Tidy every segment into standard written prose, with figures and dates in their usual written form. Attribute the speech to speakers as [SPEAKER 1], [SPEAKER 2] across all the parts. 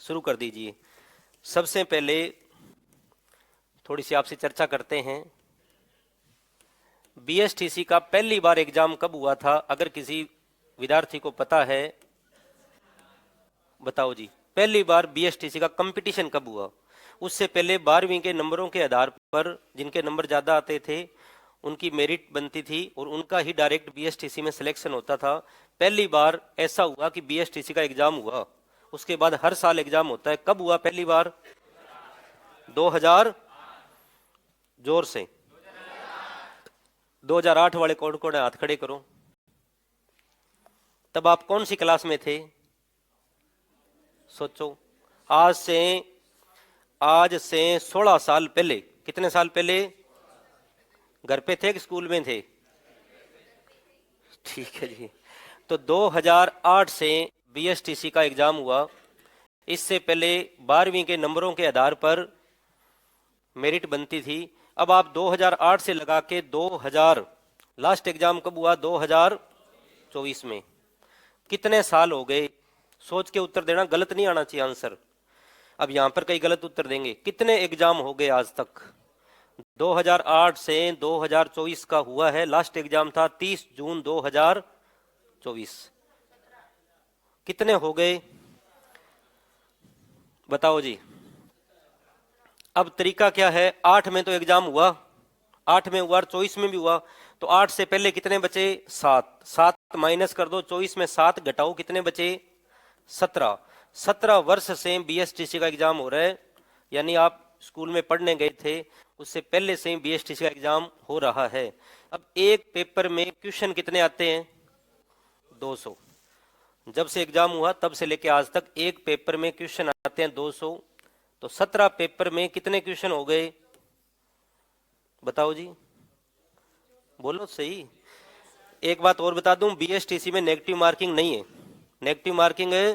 [SPEAKER 1] शुरू कर दीजिए। सबसे पहले थोड़ी सी आपसे चर्चा करते हैं। बीएसटीसी का पहली बार एग्जाम कब हुआ था? अगर किसी विद्यार्थी को पता है बताओ जी। पहली बार बीएसटीसी का कंपटीशन कब हुआ? उससे पहले 12वीं के नंबरों के आधार पर जिनके नंबर ज़्यादा आते थे उनकी मेरिट बनती थी और उनका ही डायरेक्ट बीएसटीसी में सिलेक्शन होता था। पहली बार ऐसा हुआ कि बीएसटीसी का एग्जाम हुआ। उसके बाद हर साल एग्जाम होता है। कब हुआ पहली बार? 2000, जोर से 2008 वाले कौन कौन है हाथ खड़े करो। तब आप कौन सी क्लास में थे? सोचो। आज से 16 साल पहले। कितने साल पहले? घर पे थे कि स्कूल में थे? ठीक है जी। तो 2008 से बीएसटीसी का एग्जाम हुआ। इससे पहले 12वीं के नंबरों के आधार पर मेरिट बनती थी। अब आप 2008 से लगा के 2000, लास्ट एग्जाम कब हुआ? 2024 में। कितने साल हो गए? सोच के उत्तर देना, गलत नहीं आना चाहिए आंसर। अब यहां पर कई गलत उत्तर देंगे। कितने एग्जाम हो गए आज तक? 2008 से 2024 का हुआ है। लास्ट एग्जाम था 30 जून 2024। कितने हो गए बताओ जी। अब तरीका क्या है? 8 में तो एग्जाम हुआ, 8 में हुआ और 24 में भी हुआ। तो 8 से पहले कितने बचे? 7। 7 माइनस कर दो, 24 में 7 घटाओ, कितने बचे? 17। 17 वर्ष से बीएसटीसी का एग्जाम हो रहा है। यानी आप स्कूल में पढ़ने गए थे उससे पहले से ही बीएसटीसी का एग्जाम हो रहा है। अब एक पेपर में क्वेश्चन कितने आते हैं? 200। जब से एग्जाम हुआ तब से लेके आज तक एक पेपर में क्वेश्चन आते हैं 200। तो 17 पेपर में कितने क्वेश्चन हो गए बताओ जी? बोलो सही। एक बात और बता दूं, बीएसटीसी में नेगेटिव मार्किंग नहीं है। नेगेटिव मार्किंग है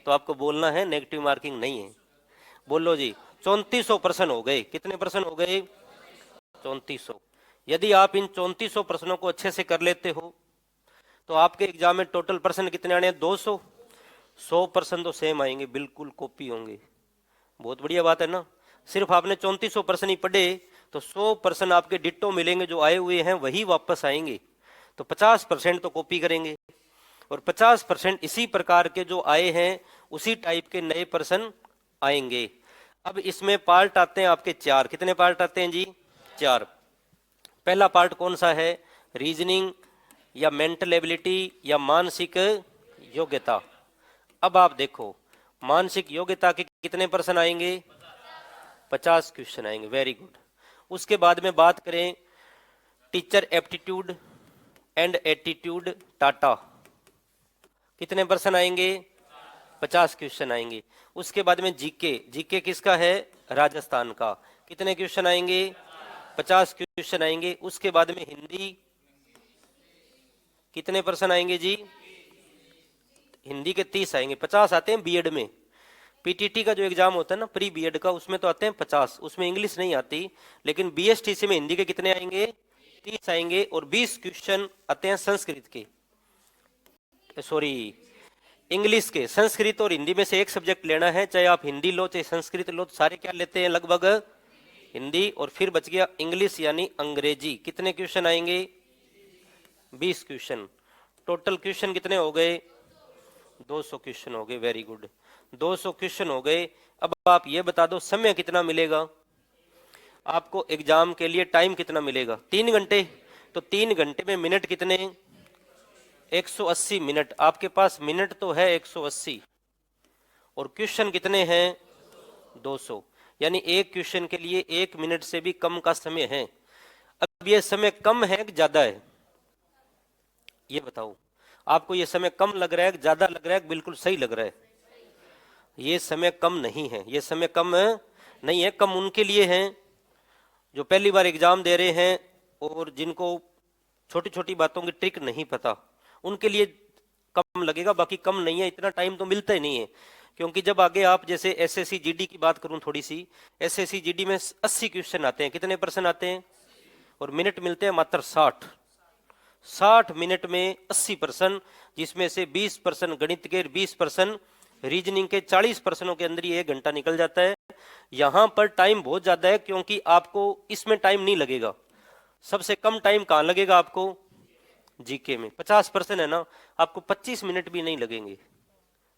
[SPEAKER 1] तो आपको बोलना है नेगेटिव मार्किंग नहीं है। बोलो जी। 3400 हो गए। कितने परसेंट हो गए? 3400। यदि आप इन 3400 प्रश्नों को अच्छे से कर लेते हो तो आपके एग्जाम में टोटल परसेंट कितने आने हैं? 200। 100% तो सेम आएंगे, बिल्कुल कॉपी होंगे। बहुत बढ़िया बात है ना। सिर्फ आपने 3400% ही पढ़े तो 100% आपके डिट्टो मिलेंगे, जो आए हुए हैं वही वापस आएंगे। तो 50% तो कॉपी करेंगे और 50% इसी प्रकार के जो आए हैं उसी टाइप के नए प्रश्न आएंगे। अब इसमें पार्ट आते हैं आपके 4। कितने पार्ट आते हैं जी? 4। पहला पार्ट कौन सा है? रीजनिंग या मेंटल एबिलिटी या मानसिक योग्यता। अब आप देखो, मानसिक योग्यता के कितने प्रश्न आएंगे? 50 क्वेश्चन आएंगे। Very good. उसके बाद में बात करें teacher aptitude and attitude Tata, कितने प्रश्न आएंगे? 50 क्वेश्चन आएंगे। उसके बाद में जीके। जीके किसका है? राजस्थान का। कितने क्वेश्चन आएंगे? 50 क्वेश्चन आएंगे। उसके बाद में हिंदी, कितने प्रश्न आएंगे जी? हिंदी के 30 आएंगे। 50 आते हैं बीएड में। पीटीटी का जो एग्जाम होता है ना, प्री बीएड का, उसमें तो आते हैं 50, उसमें इंग्लिश नहीं आती। लेकिन बीएसटीसी में हिंदी के कितने आएंगे? 30 आएंगे। और 20 क्वेश्चन आते हैं संस्कृत के, सॉरी इंग्लिश के। संस्कृत और हिंदी में से एक सब्जेक्ट लेना है, चाहे आप हिंदी लो चाहे संस्कृत लो, सारे क्या लेते हैं? लगभग हिंदी। और फिर बच गया इंग्लिश यानी अंग्रेजी। कितने क्वेश्चन आएंगे? 20 क्वेश्चन। टोटल क्वेश्चन कितने हो गए? 200 क्वेश्चन हो गए। Very good. 200 क्वेश्चन हो गए। अब आप ये बता दो समय कितना मिलेगा आपको? एग्जाम के लिए टाइम कितना मिलेगा? 3 घंटे। तो 3 घंटे में मिनट कितने? 180 मिनट। आपके पास मिनट तो है 180 और क्वेश्चन कितने हैं? 200। यानी एक क्वेश्चन के लिए 1 मिनट से भी कम का समय है। अब ये समय कम है कि ज्यादा है? ये बताओ। आपको ये समय कम लग रहा है कि ज्यादा लग रहा है? बिल्कुल सही लग रहा है। ये समय कम नहीं है। ये समय कम नहीं है। कम उनके लिए है जो पहली बार एग्जाम दे रहे हैं और जिनको छोटी छोटी बातों की ट्रिक नहीं पता, उनके लिए कम लगेगा। बाकी कम नहीं है। इतना टाइम तो मिलता ही नहीं है। क्योंकि जब आगे आप जैसे एसएससी जीडी की बात करूं थोड़ी सी, एसएससी जीडी में 80 क्वेश्चन आते हैं। कितने प्रश्न आते हैं? और मिनट मिलते हैं मात्र 60। 60 मिनट में 80 प्रश्न, जिसमें से 20 प्रश्न गणित के, 20 प्रश्न रीजनिंग के 40 प्रश्नों के अंदर ही 1 घंटा निकल जाता है। यहां पर टाइम बहुत ज्यादा है क्योंकि आपको इसमें टाइम नहीं लगेगा। सबसे कम टाइम कहां लगेगा आपको? जीके में। 50 प्रश्न है ना, आपको 25 मिनट भी नहीं लगेंगे।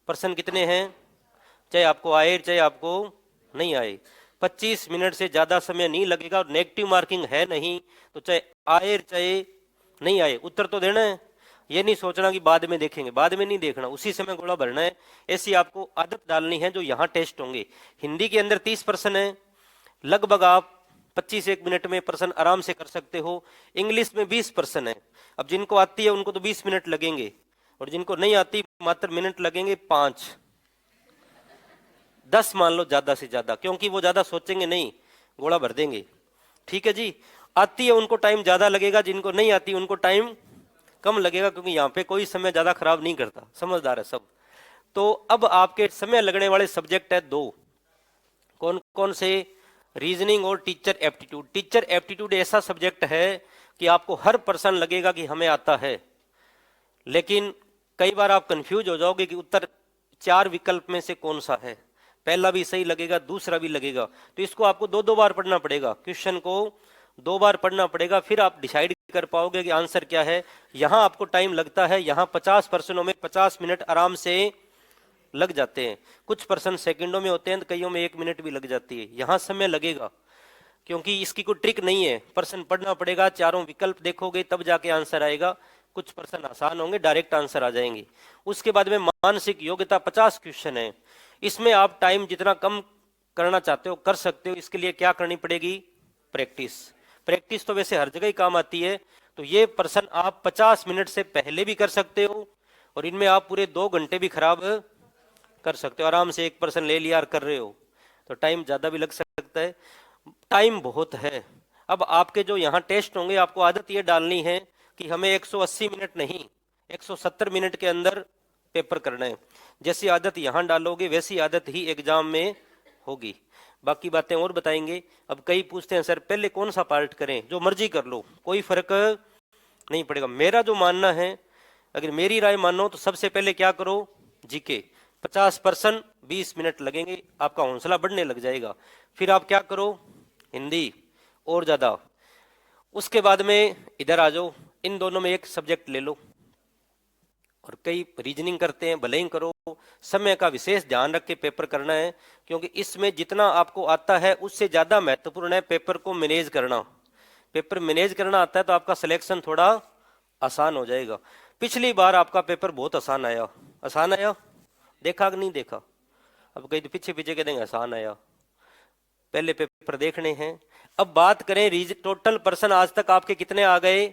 [SPEAKER 1] प्रश्न कितने हैं? चाहे आपको आए चाहे आपको नहीं आए, 25 मिनट से ज्यादा समय नहीं लगेगा। और नेगेटिव मार्किंग है नहीं, तो चाहे आए चाहे नहीं आए उत्तर तो देना है। ये नहीं सोचना कि बाद में देखेंगे, बाद में नहीं देखना, उसी समय गोला भरना है। ऐसी आपको आदत डालनी है जो यहाँ टेस्ट होंगे। हिंदी के अंदर 30 प्रश्न है, लगभग आप 25 मिनट में प्रश्न आराम से कर सकते हो। इंग्लिश में 20 प्रश्न है। अब जिनको आती है उनको तो 20 मिनट लगेंगे, और जिनको नहीं आती मात्र मिनट लगेंगे 5 10 मान लो ज्यादा से ज्यादा, क्योंकि वो ज्यादा सोचेंगे नहीं, गोला भर देंगे। ठीक है जी। आती है उनको टाइम ज्यादा लगेगा, जिनको नहीं आती उनको टाइम कम लगेगा, क्योंकि यहाँ पे कोई समय ज्यादा खराब नहीं करता, समझदार है सब। तो अब आपके समय लगने वाले सब्जेक्ट है 2। कौन कौन से? रीजनिंग और टीचर एप्टीट्यूड। टीचर एप्टीट्यूड ऐसा सब्जेक्ट है कि आपको हर पर्सन लगेगा कि हमें आता है, लेकिन कई बार आप कंफ्यूज हो जाओगे कि उत्तर 4 विकल्प में से कौन सा है। पहला भी सही लगेगा, दूसरा भी लगेगा, तो इसको आपको 2 बार पढ़ना पड़ेगा। क्वेश्चन को 2 बार पढ़ना पड़ेगा, फिर आप डिसाइड कर पाओगे कि आंसर क्या है। यहां आपको टाइम लगता है, यहां 50 प्रश्नों में 50 मिनट आराम से लग जाते हैं। कुछ प्रश्न सेकंडों में होते हैं, तो कईयों में 1 मिनट भी लग जाती है। यहां समय लगेगा क्योंकि इसकी कोई ट्रिक नहीं है। प्रश्न पढ़ना पड़ेगा, चारों विकल्प देखोगे तब जाके आंसर आएगा। कुछ प्रश्न आसान होंगे, डायरेक्ट आंसर आ जाएंगे। उसके बाद में मानसिक योग्यता 50 क्वेश्चन है। इसमें आप टाइम जितना कम करना चाहते हो कर सकते हो। इसके लिए क्या करनी पड़ेगी? प्रैक्टिस। प्रैक्टिस तो वैसे हर जगह ही काम आती है। तो ये प्रश्न आप 50 मिनट से पहले भी कर सकते हो, और इनमें आप पूरे 2 घंटे भी खराब कर सकते हो। आराम से एक प्रश्न ले लिया और कर रहे हो, तो टाइम ज्यादा भी लग सकता है। टाइम बहुत है। अब आपके जो यहाँ टेस्ट होंगे, आपको आदत ये डालनी है कि हमें 180 मिनट नहीं, 170 मिनट के अंदर पेपर करना है। जैसी आदत यहाँ डालोगे वैसी आदत ही एग्जाम में होगी। बाकी बातें और बताएंगे। अब कई पूछते हैं सर पहले कौन सा पार्ट करें? जो मर्जी कर लो, कोई फर्क नहीं पड़ेगा। मेरा जो मानना है, अगर मेरी राय मानो तो सबसे पहले क्या करो? जीके। 50 प्रश्न 20 मिनट लगेंगे, आपका हौसला बढ़ने लग जाएगा। फिर आप क्या करो? हिंदी और ज्यादा। उसके बाद में इधर आ जाओ, इन दोनों में एक सब्जेक्ट ले लो। और कई रीजनिंग करते हैं, भले ही करो, समय का विशेष ध्यान रख के पेपर करना है, क्योंकि इसमें जितना आपको आता है उससे ज्यादा महत्वपूर्ण है पेपर को मैनेज करना। पेपर मैनेज करना आता है तो आपका सिलेक्शन थोड़ा आसान हो जाएगा। पिछली बार आपका पेपर बहुत आसान आया। आसान आया? देखा कि नहीं देखा? अब कहीं तो पीछे पीछे कह देंगे आसान आया। पहले पेपर देखने हैं। अब बात करें टोटल पर्सन आज तक आपके कितने आ गए?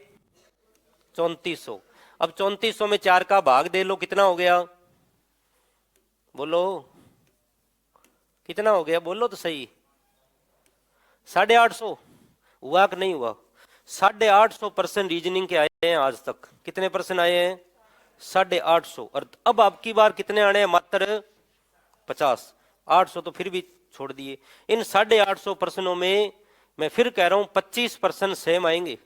[SPEAKER 1] 3400। अब 3400 में 4 का भाग दे लो, कितना हो गया? बोलो कितना हो गया? बोलो तो सही। 850 हुआ कि नहीं हुआ? 850% रीजनिंग के आए हैं आज तक। कितने पर्सन आए हैं? 850। और अब आपकी बार कितने आने हैं? मात्र 50। 800 तो फिर भी छोड़ दिए। इन 850 प्रश्नों में मैं फिर कह रहा हूं 25% सेम आएंगे।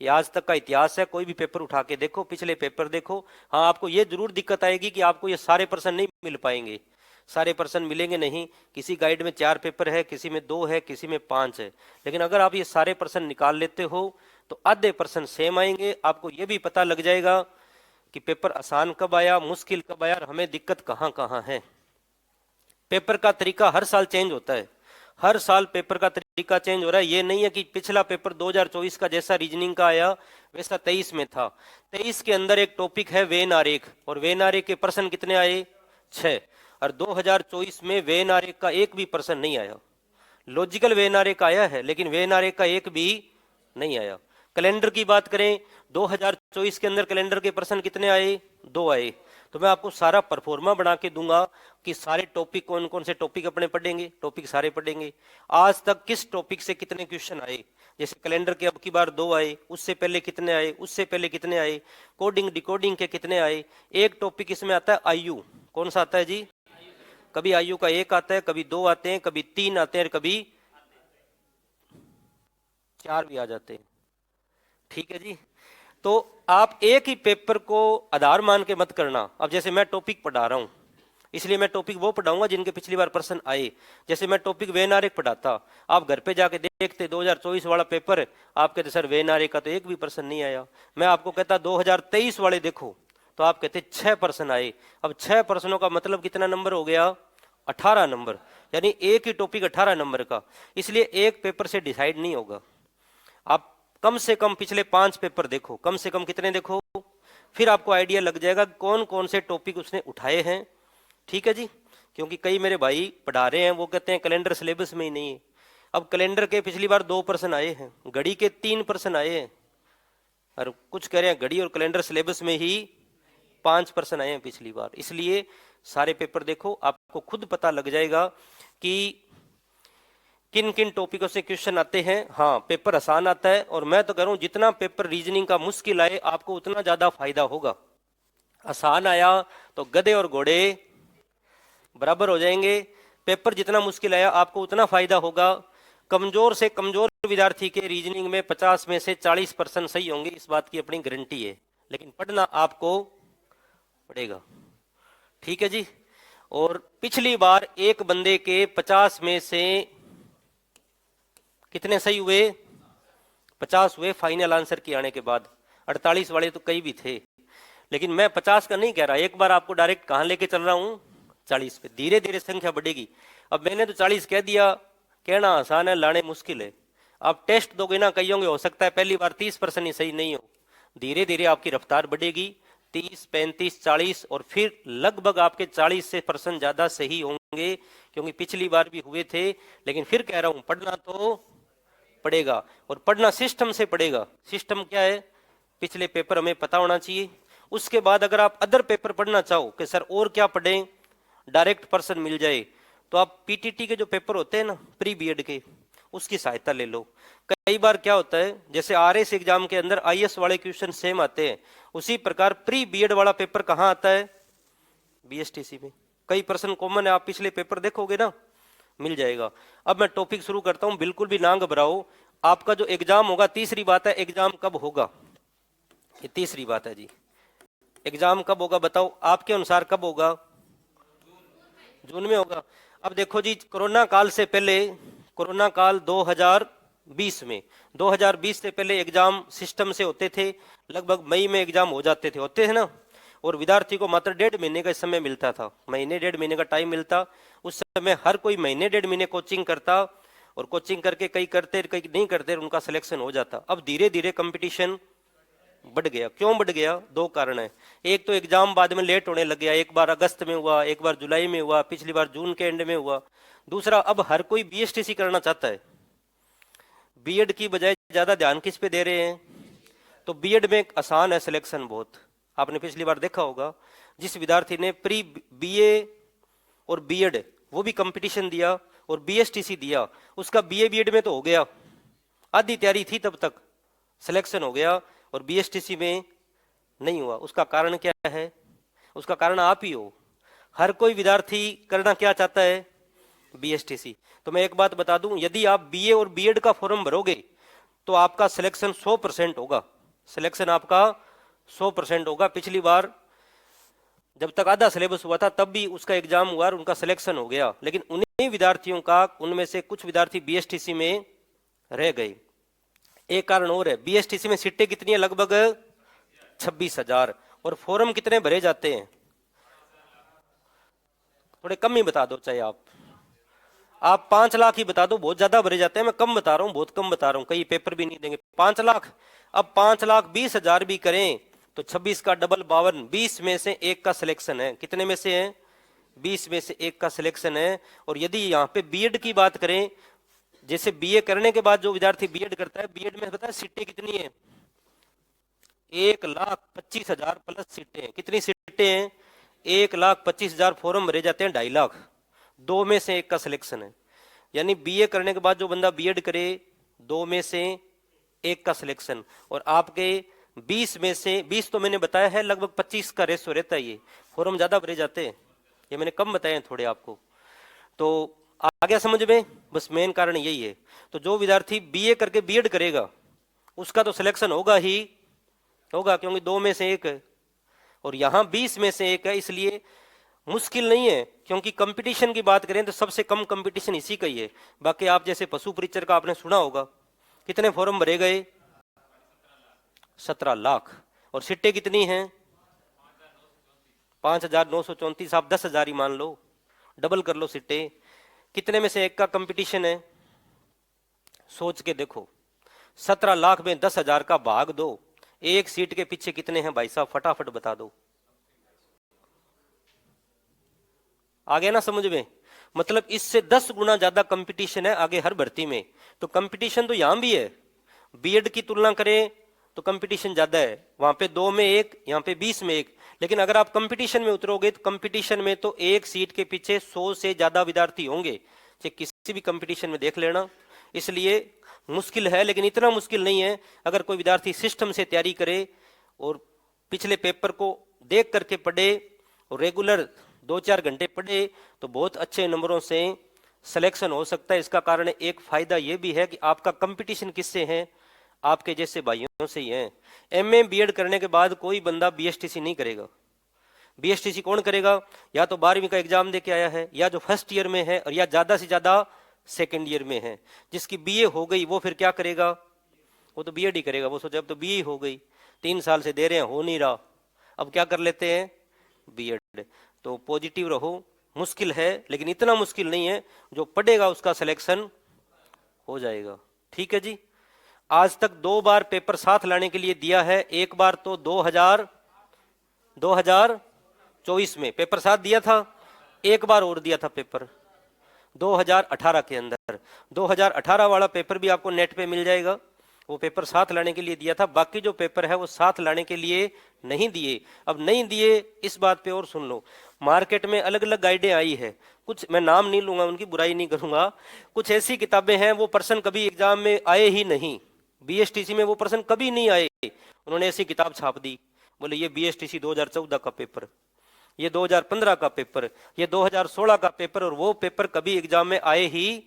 [SPEAKER 1] ये आज तक का इतिहास है, कोई भी पेपर उठा के देखो, पिछले पेपर देखो। हाँ, आपको ये जरूर दिक्कत आएगी कि आपको ये सारे प्रश्न नहीं मिल पाएंगे, सारे प्रश्न मिलेंगे नहीं। किसी गाइड में 4 पेपर है, किसी में 2 है, किसी में 5 है। लेकिन अगर आप ये सारे प्रश्न निकाल लेते हो तो आधे प्रश्न सेम आएंगे। आपको ये भी पता लग जाएगा कि पेपर आसान कब आया, मुश्किल कब आया, और हमें दिक्कत कहाँ कहाँ है। पेपर का तरीका हर साल चेंज होता है। हर साल पेपर का तरीका चेंज हो रहा है। ये नहीं है कि पिछला पेपर 2024 का जैसा रीजनिंग का आया वैसा 23 में था। 23 के अंदर एक टॉपिक है वेन आरेख, और वेन आरेख के प्रश्न कितने आए? 6। और 2024 में वेन आरेख का एक भी प्रश्न नहीं आया। लॉजिकल वेन आरेख आया है, लेकिन वेन आरेख का एक भी नहीं आया। कैलेंडर की बात करें, 2024 के अंदर कैलेंडर के प्रश्न कितने आए? 2 आए। तो मैं आपको सारा परफॉर्मा बना के दूंगा कि सारे टॉपिक, कौन कौन से टॉपिक अपने पढ़ेंगे, टॉपिक सारे पढ़ेंगे। आज तक किस टॉपिक से कितने क्वेश्चन आए, जैसे कैलेंडर के अब की बार 2 आए, उससे पहले कितने आए, उससे पहले कितने आए, कोडिंग डिकोडिंग के कितने आए। एक टॉपिक इसमें आता है आयु। कौन सा आता है जी? कभी आयु का 1 आता है, कभी 2 आते हैं, कभी 3 आते हैं, कभी 4 भी आ जाते हैं। ठीक है जी। तो आप एक ही पेपर को आधार मान के मत करना। अब जैसे मैं टॉपिक पढ़ा रहा हूं, इसलिए मैं टॉपिक वो पढ़ाऊंगा जिनके पिछली बार प्रश्न आए। जैसे मैं टॉपिक वेनारिक पढ़ाता, आप घर पे जाके देखते 2024 वाला पेपर, आप कहते सर वेनारिक का तो एक भी प्रश्न नहीं आया। मैं आपको कहता 2023 वाले देखो, तो आप कहते 6 प्रश्न आए। अब 6 प्रश्नों का मतलब कितना नंबर हो गया? 18 नंबर, यानी एक ही टॉपिक 18 नंबर का। इसलिए एक पेपर से डिसाइड नहीं होगा। आप कम से कम पिछले 5 पेपर देखो, कम से कम कितने देखो, फिर आपको आइडिया लग जाएगा कौन कौन से टॉपिक उसने उठाए हैं। ठीक है जी, क्योंकि कई मेरे भाई पढ़ा रहे हैं, वो कहते हैं कैलेंडर सिलेबस में ही नहीं है। अब कैलेंडर के पिछली बार 2 प्रश्न आए हैं, घड़ी के 3 प्रश्न आए हैं, और कुछ कह रहे हैं घड़ी और कैलेंडर सिलेबस में ही 5 प्रश्न आए हैं पिछली बार। इसलिए सारे पेपर देखो, आपको खुद पता लग जाएगा कि किन किन टॉपिकों से क्वेश्चन आते हैं। हाँ, पेपर आसान आता है, और मैं तो कह रहा हूं जितना पेपर रीजनिंग का मुश्किल आए आपको उतना ज्यादा फायदा होगा। आसान आया तो गधे और घोड़े बराबर हो जाएंगे, पेपर जितना मुश्किल आया आपको उतना फायदा होगा। कमजोर से कमजोर विद्यार्थी के रीजनिंग में 50 में से 40% सही होंगे, इस बात की अपनी गारंटी है, लेकिन पढ़ना आपको पड़ेगा। ठीक है जी। और पिछली बार एक बंदे के 50 में से कितने सही हुए? 50 हुए फाइनल आंसर के आने के बाद। 48 वाले तो कई भी थे, लेकिन मैं 50 का नहीं कह रहा, एक बार आपको डायरेक्ट कहां लेके चल रहा हूं? 40 पे। धीरे धीरे संख्या बढ़ेगी। अब मैंने तो 40 कह दिया, कहना आसान है, लाने मुश्किल है। आप टेस्ट दोगे ना, कई होंगे हो सकता है पहली बार 30% ही सही नहीं हो, धीरे धीरे आपकी रफ्तार बढ़ेगी, 30, 35, 40, और फिर लगभग आपके 40 से % ज्यादा सही होंगे, क्योंकि पिछली बार भी हुए थे। लेकिन फिर कह रहा हूं पढ़ना तो पड़ेगा, और पढ़ना सिस्टम से पड़ेगा। सिस्टम क्या है? पिछले पेपर हमें पता होना चाहिए। उसके बाद अगर आप अदर पेपर पढ़ना चाहो कि सर और क्या पढ़ें, डायरेक्ट पर्सन मिल जाए, तो आप पीटीटी के जो पेपर होते हैं ना प्री बीएड के, उसकी सहायता ले लो। कई बार क्या होता है, जैसे आरएस एग्जाम के अंदर आईएएस वाले क्वेश्चन सेम आते हैं, उसी प्रकार प्री बीएड वाला पेपर कहाँ आता है? बीएसटीसी में। कई प्रश्न कॉमन है, आप पिछले पेपर देखोगे ना, मिल जाएगा। अब मैं टॉपिक शुरू करता हूं, बिल्कुल भी ना घबराओ। आपका जो एग्जाम होगा, तीसरी बात है एग्जाम कब होगा, ये तीसरी बात है जी। एग्जाम कब होगा बताओ, आपके अनुसार कब होगा? जून में होगा। अब देखो जी, कोरोना काल से पहले, कोरोना काल 2020 में, 2020 से पहले एग्जाम सिस्टम से होते थे, लगभग मई में एग्जाम हो जाते थे, होते हैं ना, और विद्यार्थी को मात्र 1.5 महीने का समय मिलता था, महीने 1.5 महीने का टाइम मिलता। उस समय हर कोई महीने 1.5 महीने कोचिंग करता, और कोचिंग करके कई करते कई नहीं करते, उनका सिलेक्शन हो जाता। अब धीरे धीरे कंपटीशन बढ़ गया। क्यों बढ़ गया? 2 कारण है। एक तो एग्जाम बाद में लेट होने लग गया, एक बार अगस्त में हुआ, एक बार जुलाई में हुआ, पिछली बार जून के एंड में हुआ। दूसरा, अब हर कोई बीएसटीसी करना चाहता है, बीएड की बजाय ज्यादा ध्यान किस पे दे रहे हैं? तो बीएड में आसान है सिलेक्शन बहुत। आपने पिछली बार देखा होगा, जिस विद्यार्थी ने प्री बीए और बीएड वो भी कंपटीशन दिया और बीएसटीसी दिया, उसका बीए बीएड में तो हो गया, आधी तैयारी थी तब तक, सिलेक्शन हो गया, और बीएसटीसी में नहीं हुआ। उसका कारण क्या है? उसका कारण आप ही हो। हर कोई विद्यार्थी करना क्या चाहता है? बीएसटीसी। तो मैं एक बात बता दूं, यदि आप बीए और बीएड का फॉर्म भरोगे तो आपका सिलेक्शन 100% होगा, सिलेक्शन आपका 100% होगा। पिछली बार जब तक आधा सिलेबस हुआ था तब भी उसका एग्जाम हुआ और उनका सिलेक्शन हो गया, लेकिन उन्हीं विद्यार्थियों का, उनमें से कुछ विद्यार्थी बीएसटीसी में रह गए। एक कारण और है, बीएसटीसी में सीटें कितनी है? लगभग 26,000, और फॉर्म कितने भरे जाते हैं? थोड़े कम ही बता दो, चाहे आप 5 लाख ही बता दो, बहुत ज्यादा भरे जाते हैं। मैं कम बता रहा हूं, बहुत कम बता रहा हूं, कई पेपर भी नहीं देंगे 5 लाख। अब 5 लाख 20,000 भी करें तो 26 का डबल 52, 20 में से एक का सिलेक्शन है। कितने में से है? 20 में से एक का सिलेक्शन है। और यदि यहाँ पे बीएड की बात करें, जैसे बीए करने के बाद जो विद्यार्थी बीएड करता है, बीएड में पता है सीटें कितनी है? 1,25,000 प्लस सीटें हैं। कितनी सीटें हैं? 1,25,000। फॉर्म भरे जाते हैं 2.5 लाख, 2 में से एक का सिलेक्शन है। यानी बीए करने के बाद जो बंदा बीएड करे, 2 में से एक का सिलेक्शन। और आपके 20 में से 20 तो मैंने बताया है, लगभग 25 का रेशो रहता है। ये फॉर्म ज्यादा भरे जाते हैं, ये मैंने कम बताए हैं थोड़े आपको। तो आ गया समझ में? बस मेन कारण यही है। तो जो विद्यार्थी बीए करके बीएड करेगा उसका तो सिलेक्शन होगा ही होगा, क्योंकि 2 में से एक है, और यहां 20 में से एक है, इसलिए मुश्किल नहीं है, क्योंकि कंपटीशन की बात करें तो सबसे कम कंपटीशन इसी का ही है। बाकी आप जैसे पशु परिचर का आपने सुना होगा, कितने फॉर्म भरे गए? 17 लाख। और सीटें कितनी हैं? 5,934। आप 10,000 ही मान लो, डबल कर लो सीटें। कितने में से एक का कंपटीशन है? सोच के देखो, 17 लाख में 10,000 का भाग दो, एक सीट के पीछे कितने हैं भाई साहब, फटाफट बता दो। आ गया ना समझ में? मतलब इससे 10 गुना ज्यादा कंपटीशन है आगे हर भर्ती में। तो कंपटीशन तो यहां भी है, बीएड की तुलना करें तो कंपटीशन ज्यादा है, वहां पे 2 में 1, यहाँ पे 20 में 1। लेकिन अगर आप कंपटीशन में उतरोगे तो कंपटीशन में तो एक सीट के पीछे 100 से ज्यादा विद्यार्थी होंगे, चाहे किसी भी कंपटीशन में देख लेना। इसलिए मुश्किल है, लेकिन इतना मुश्किल नहीं है। अगर कोई विद्यार्थी सिस्टम से तैयारी करे और पिछले पेपर को देख करके पढ़े और रेगुलर 2-4 घंटे पढ़े तो बहुत अच्छे नंबरों से सिलेक्शन हो सकता है। इसका कारण एक फायदा यह भी है कि आपका कंपटीशन किससे है? आपके जैसे भाइयों से ही है। एमए बीएड करने के बाद कोई बंदा बीएसटीसी नहीं करेगा। बीएसटीसी कौन करेगा? या तो 12वीं का एग्जाम दे के आया है, या जो फर्स्ट ईयर में है, और या ज्यादा से ज्यादा सेकेंड ईयर में है। जिसकी बीए हो गई वो फिर क्या करेगा? वो तो बीएड ही करेगा। वो सोचा अब तो बीए हो गई, 3 साल से दे रहे हैं, हो नहीं रहा, अब क्या कर लेते हैं? बीएड। तो पॉजिटिव रहो, मुश्किल है लेकिन इतना मुश्किल नहीं है, जो पढ़ेगा उसका सिलेक्शन हो जाएगा। ठीक है जी। आज तक 2 बार पेपर साथ लाने के लिए दिया है। एक बार तो 2024 में पेपर साथ दिया था, एक बार और दिया था पेपर 2018 के अंदर। 2018 वाला पेपर भी आपको नेट पे मिल जाएगा, वो पेपर साथ लाने के लिए दिया था। बाकी जो पेपर है वो साथ लाने के लिए नहीं दिए। अब नहीं दिए, इस बात पे और सुन लो, मार्केट में अलग अलग गाइडें आई है, कुछ मैं नाम नहीं लूंगा, उनकी बुराई नहीं करूंगा। कुछ ऐसी किताबें हैं वो पर्सन कभी एग्जाम में आए ही नहीं, बीएसटीसी में वो पर्सन कभी नहीं आए, उन्होंने ऐसी किताब छाप दी, बोले ये बीएसटीसी 2014 का पेपर, ये 2015 का पेपर, ये 2016 का पेपर, और वो पेपर कभी एग्जाम में आए ही।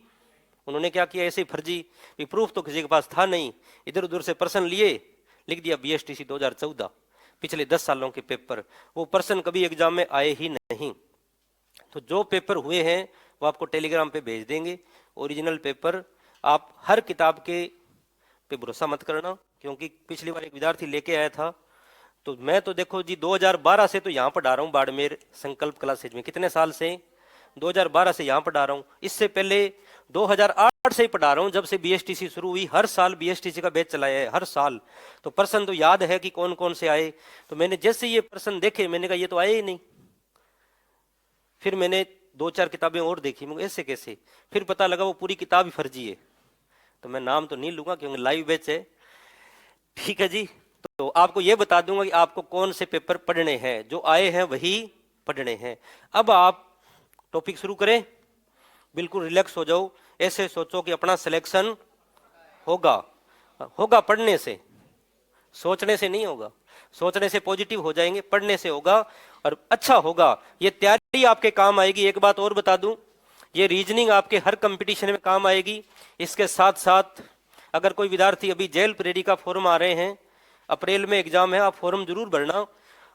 [SPEAKER 1] उन्होंने क्या किया? ऐसे फर्जी, प्रूफ तो किसी के पास था नहीं, इधर उधर से पर्सन लिए, लिख दिया बीएसटीसी 2014, पिछले 10 सालों के पेपर। वो पर्सन कभी एग्जाम में आए ही नहीं। तो जो पेपर हुए हैं वो आपको टेलीग्राम पे भेज देंगे, ओरिजिनल पेपर। आप हर किताब के पे भरोसा मत करना, क्योंकि पिछली बार एक विद्यार्थी लेके आया था, तो मैं तो देखो जी 2012 से तो यहाँ पढ़ा रहा हूँ बाड़मेर संकल्प क्लासेज में। कितने साल से? 2012 से यहाँ पढ़ा रहा हूँ। इससे पहले 2008 से ही पढ़ा रहा हूँ, जब से बीएसटीसी शुरू हुई। हर साल बीएसटीसी का बैच चलाया है, हर साल। तो पर्सन तो याद है कि कौन कौन से आए। तो मैंने जैसे ये पर्सन देखे, मैंने कहा ये तो आए ही नहीं। फिर मैंने 2-4 किताबें और देखी, मुझे ऐसे कैसे, फिर पता लगा वो पूरी किताब ही फर्जी है। तो मैं नाम तो नहीं लूंगा क्योंकि लाइव बैच है। ठीक है जी। तो आपको ये बता दूंगा कि आपको कौन से पेपर पढ़ने हैं, जो आए हैं वही पढ़ने हैं। अब आप टॉपिक शुरू करें, बिल्कुल रिलैक्स हो जाओ, ऐसे सोचो कि अपना सिलेक्शन होगा। होगा पढ़ने से, सोचने से नहीं होगा। सोचने से पॉजिटिव हो जाएंगे, पढ़ने से होगा और अच्छा होगा। ये तैयारी आपके काम आएगी। एक बात और बता दूं, ये रीजनिंग आपके हर कंपटीशन में काम आएगी। इसके साथ साथ अगर कोई विद्यार्थी अभी जेल प्रेरी का फॉर्म आ रहे हैं, अप्रैल में एग्जाम है, आप फॉर्म जरूर भरना।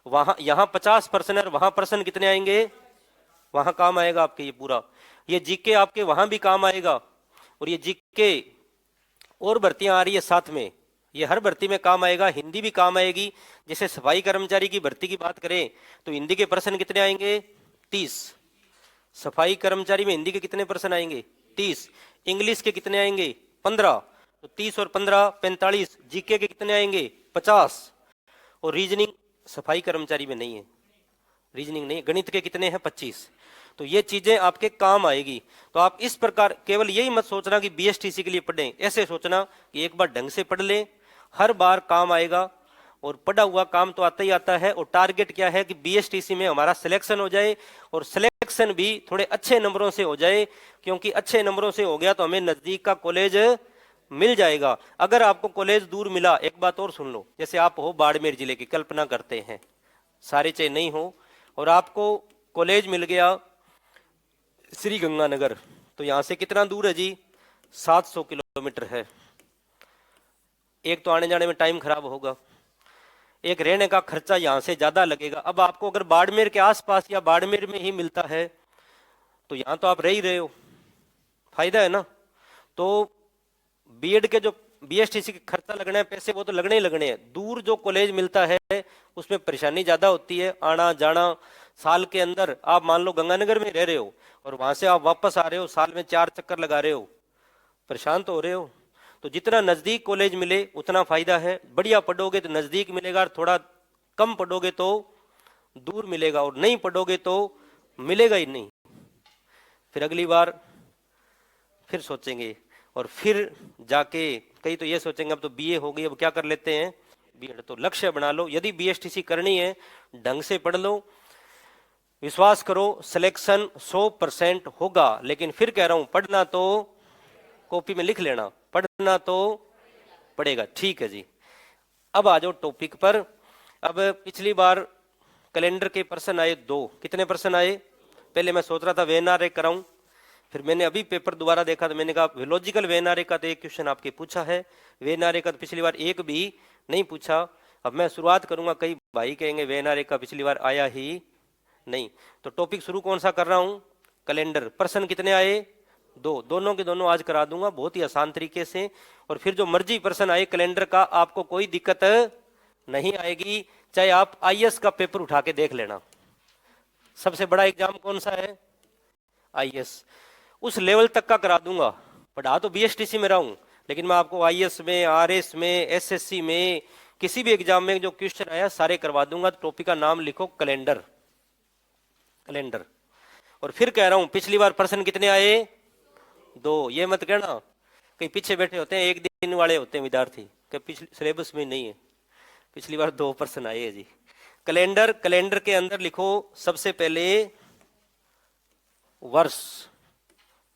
[SPEAKER 1] वहां यहाँ 50% और वहां पर्सन कितने आएंगे, वहां काम आएगा आपके ये पूरा। ये जीके आपके वहां भी काम आएगा, और ये जीके और भर्तियां आ रही है साथ में, ये हर भर्ती में काम आएगा। हिंदी भी काम आएगी। जैसे सफाई कर्मचारी की भर्ती की बात करें तो हिंदी के पर्सन कितने आएंगे? 30। सफाई कर्मचारी में हिंदी के कितने पर्सन आएंगे? 30। इंग्लिश के कितने आएंगे? 15। तो 30 और 15 45। जीके के कितने आएंगे? 50। और रीजनिंग सफाई कर्मचारी में नहीं है, रीजनिंग नहीं। गणित के कितने हैं? 25। तो ये चीजें आपके काम आएगी। तो आप इस प्रकार केवल यही मत सोचना कि बीएसटीसी के लिए पढ़ें, ऐसे सोचना कि एक बार ढंग से पढ़ लें, हर बार काम आएगा। और पढ़ा हुआ काम तो आता ही आता है। और टारगेट क्या है कि बीएसटीसी में हमारा सिलेक्शन हो जाए, और सिलेक्शन भी थोड़े अच्छे नंबरों से हो जाए, क्योंकि अच्छे नंबरों से हो गया तो हमें नजदीक का कॉलेज मिल जाएगा। अगर आपको कॉलेज दूर मिला, एक बात और सुन लो, जैसे आप हो बाड़मेर जिले की, कल्पना करते हैं, सारे चाहे नहीं हो, और आपको कॉलेज मिल गया श्री गंगानगर, तो यहां से कितना दूर है जी? 700 किलोमीटर है। एक तो आने जाने में टाइम खराब होगा, एक रहने का खर्चा यहाँ से ज्यादा लगेगा। अब आपको अगर बाड़मेर के आसपास या बाड़मेर में ही मिलता है तो यहाँ तो आप रह ही रहे हो, फायदा है ना। तो बीएड के जो बीएसटीसी के खर्चा लगना है, पैसे वो तो लगने ही लगने हैं। दूर जो कॉलेज मिलता है उसमें परेशानी ज्यादा होती है, आना जाना। साल के अंदर आप मान लो गंगानगर में रह रहे हो और वहां से आप वापस आ रहे हो, साल में 4 चक्कर लगा रहे हो, परेशान तो हो रहे हो। तो जितना नजदीक कॉलेज मिले उतना फायदा है। बढ़िया पढ़ोगे तो नजदीक मिलेगा, और थोड़ा कम पढ़ोगे तो दूर मिलेगा, और नहीं पढ़ोगे तो मिलेगा ही नहीं। फिर अगली बार फिर सोचेंगे, और फिर जाके कई तो ये सोचेंगे अब तो बीए हो गई, अब क्या कर लेते हैं बीएड। तो लक्ष्य बना लो, यदि बीएसटीसी करनी है ढंग से पढ़ लो, विश्वास करो सिलेक्शन 100% होगा। लेकिन फिर कह रहा हूं पढ़ना तो कॉपी में लिख लेना, पढ़ना तो पड़ेगा। ठीक है जी, अब आ जाओ टॉपिक पर। अब पिछली बार कैलेंडर के प्रश्न आए 2, कितने प्रश्न आए? पहले मैं सोच रहा था वेनारे कराऊं, फिर मैंने अभी पेपर दोबारा देखा तो मैंने कहा लॉजिकल वेनारे का तो एक क्वेश्चन आपके पूछा है, वेनारे का तो पिछली बार एक भी नहीं पूछा। अब मैं शुरुआत करूंगा, कई भाई कहेंगे वेनारे का पिछली बार आया ही नहीं। तो टॉपिक शुरू कौन सा कर रहा हूं? कैलेंडर। प्रश्न कितने आए? 2, दोनों के दोनों आज करा दूंगा बहुत ही आसान तरीके से। और फिर जो मर्जी प्रश्न आए कैलेंडर का, आपको कोई दिक्कत नहीं आएगी, चाहे आप आईएएस का पेपर उठा के देख लेना। सबसे बड़ा एग्जाम कौन सा है? आईएएस। उस लेवल तक का करा दूंगा। पढ़ा तो बीएसटीसी में रहा हूं, लेकिन मैं आपको आईएएस में, आरएस में, एसएससी में, किसी भी एग्जाम में जो क्वेश्चन आया सारे करवा दूंगा। तो टॉपिक का नाम लिखो कैलेंडर, कैलेंडर। और फिर कह रहा हूं पिछली बार प्रश्न कितने आए? 2। ये मत कहना कहीं पीछे बैठे होते हैं, एक दिन वाले होते हैं विद्यार्थी कि पिछले सिलेबस में नहीं है। पिछली बार 2 प्रश्न आए हैं जी। कैलेंडर, कैलेंडर के अंदर लिखो सबसे पहले वर्ष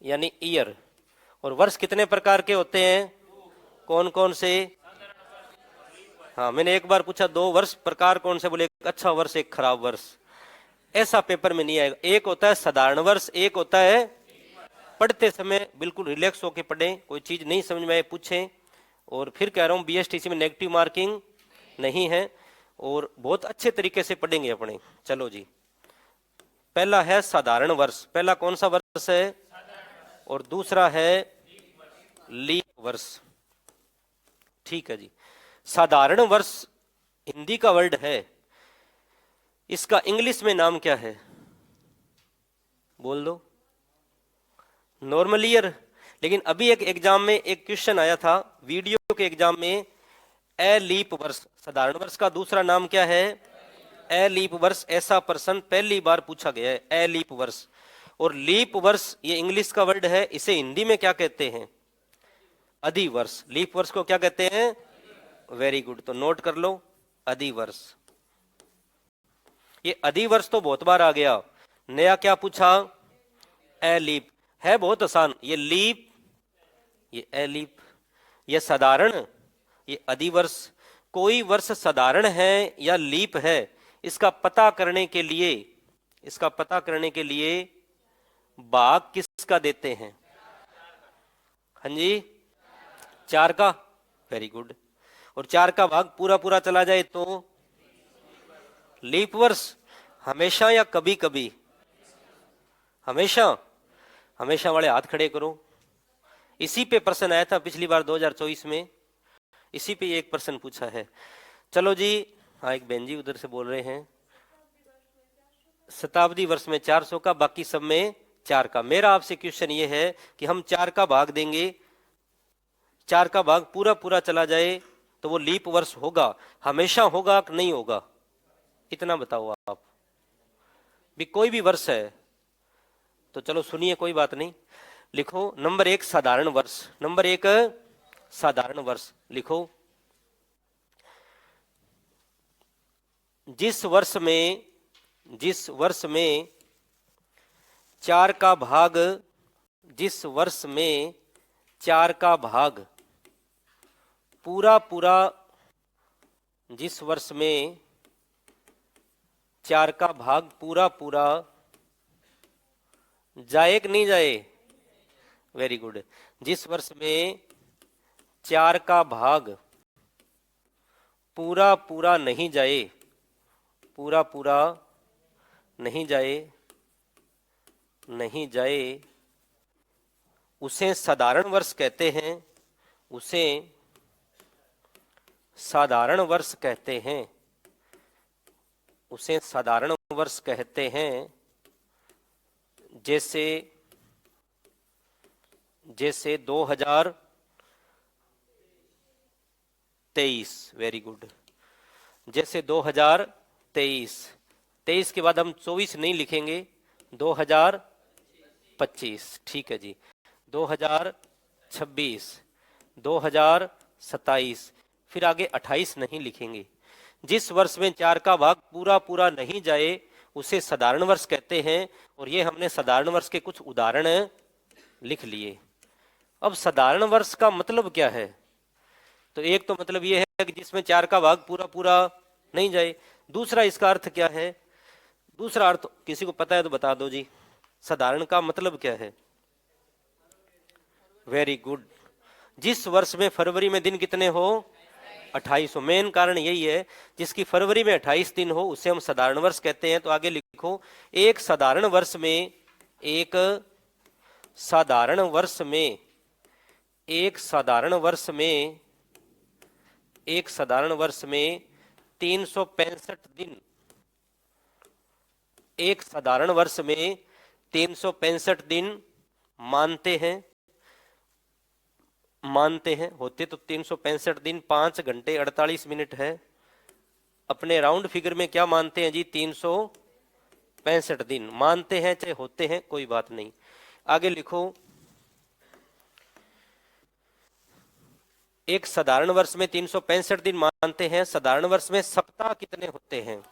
[SPEAKER 1] यानी ईयर। और वर्ष कितने प्रकार के होते हैं? कौन कौन से? हाँ, मैंने एक बार पूछा 2 वर्ष प्रकार कौन से, बोले एक अच्छा वर्ष एक खराब वर्ष। ऐसा पेपर में नहीं आएगा। एक होता है साधारण वर्ष, एक होता है। पढ़ते समय बिल्कुल रिलैक्स होके पढ़ें, कोई चीज नहीं समझ में आए पूछें। और फिर कह रहा हूं बीएसटीसी में नेगेटिव मार्किंग नहीं है, और बहुत अच्छे तरीके से पढ़ेंगे अपने। चलो जी, पहला है साधारण वर्ष। पहला कौन सा वर्ष है? और दूसरा है लीप वर्ष। ठीक है जी। साधारण वर्ष हिंदी का वर्ड है, इसका इंग्लिश में नाम क्या है? बोल दो। Normal year. लेकिन अभी एक एग्जाम में एक क्वेश्चन आया था, वीडियो के एग्जाम में, ए लीप वर्ष। साधारण वर्ष का दूसरा नाम क्या है? ए लीप वर्ष। ऐसा प्रश्न पहली बार पूछा गया है, ए लीप वर्ष। और लीप वर्ष ये इंग्लिश का वर्ड है, इसे हिंदी में क्या कहते हैं? अधिवर्ष। लीप वर्ष को क्या कहते हैं? वेरी गुड, तो नोट कर लो अधिवर्ष। ये अधिवर्ष तो बहुत बार आ गया, नया क्या पूछा? A leap. है बहुत आसान, ये लीप, ये ए लीप, ये साधारण, ये अधिवर्ष। कोई वर्ष साधारण है या लीप है, इसका पता करने के लिए, इसका पता करने के लिए भाग किसका देते हैं? हाँ जी, 4 का। Very good. और 4 का भाग पूरा पूरा चला जाए तो लीप वर्ष। हमेशा या कभी कभी? हमेशा। हमेशा वाले हाथ खड़े करो। इसी पे प्रश्न आया था पिछली बार 2024 में, इसी पे एक प्रश्न पूछा है। चलो जी, हाँ एक बहन जी उधर से बोल रहे हैं, शताब्दी वर्ष में 400 का, बाकी सब में 4 का। मेरा आपसे क्वेश्चन ये है कि हम 4 का भाग देंगे, 4 का भाग पूरा पूरा चला जाए तो वो लीप वर्ष होगा। हमेशा होगा कि नहीं होगा, इतना बताओ आप। भी कोई भी वर्ष है तो चलो सुनिए, कोई बात नहीं। लिखो नंबर 1 साधारण वर्ष। नंबर 1 साधारण वर्ष लिखो। जिस वर्ष में 4 का भाग, जिस वर्ष में 4 का भाग पूरा पूरा, जिस वर्ष में 4 का भाग पूरा पूरा जाए कि नहीं जाए? Very good. जिस वर्ष में 4 का भाग पूरा पूरा नहीं जाए, पूरा पूरा नहीं जाए, नहीं जाए, उसे साधारण वर्ष कहते हैं, उसे साधारण वर्ष कहते हैं, उसे साधारण वर्ष कहते हैं। जैसे जैसे 2023, वेरी गुड। जैसे 2023, 23 के बाद हम 24 नहीं लिखेंगे, 2025, ठीक है जी। 2026, 2027, फिर आगे 28 नहीं लिखेंगे। जिस वर्ष में 4 का भाग पूरा पूरा नहीं जाए उसे साधारण वर्ष कहते हैं। और ये हमने साधारण वर्ष के कुछ उदाहरण लिख लिए। अब साधारण वर्ष का मतलब क्या है? तो एक तो मतलब ये है कि जिसमें 4 का भाग पूरा पूरा नहीं जाए। दूसरा इसका अर्थ क्या है? दूसरा अर्थ किसी को पता है तो बता दो जी। साधारण का मतलब क्या है? Very good. जिस वर्ष में फरवरी में दिन कितने हो? 28 हो। मेन कारण यही है, जिसकी फरवरी में 28 दिन हो उसे हम साधारण वर्ष कहते हैं। तो आगे लिखो, एक साधारण वर्ष में, एक साधारण वर्ष में, एक साधारण वर्ष में, एक साधारण वर्ष में 365 दिन, एक साधारण वर्ष में 365 दिन मानते हैं, मानते हैं। होते तो 365 दिन 5 घंटे 48 मिनट है। अपने राउंड फिगर में क्या मानते हैं जी? 365 दिन मानते हैं, चाहे होते हैं कोई बात नहीं। आगे लिखो, एक साधारण वर्ष में 365 दिन मानते हैं। साधारण वर्ष में सप्ताह कितने होते हैं?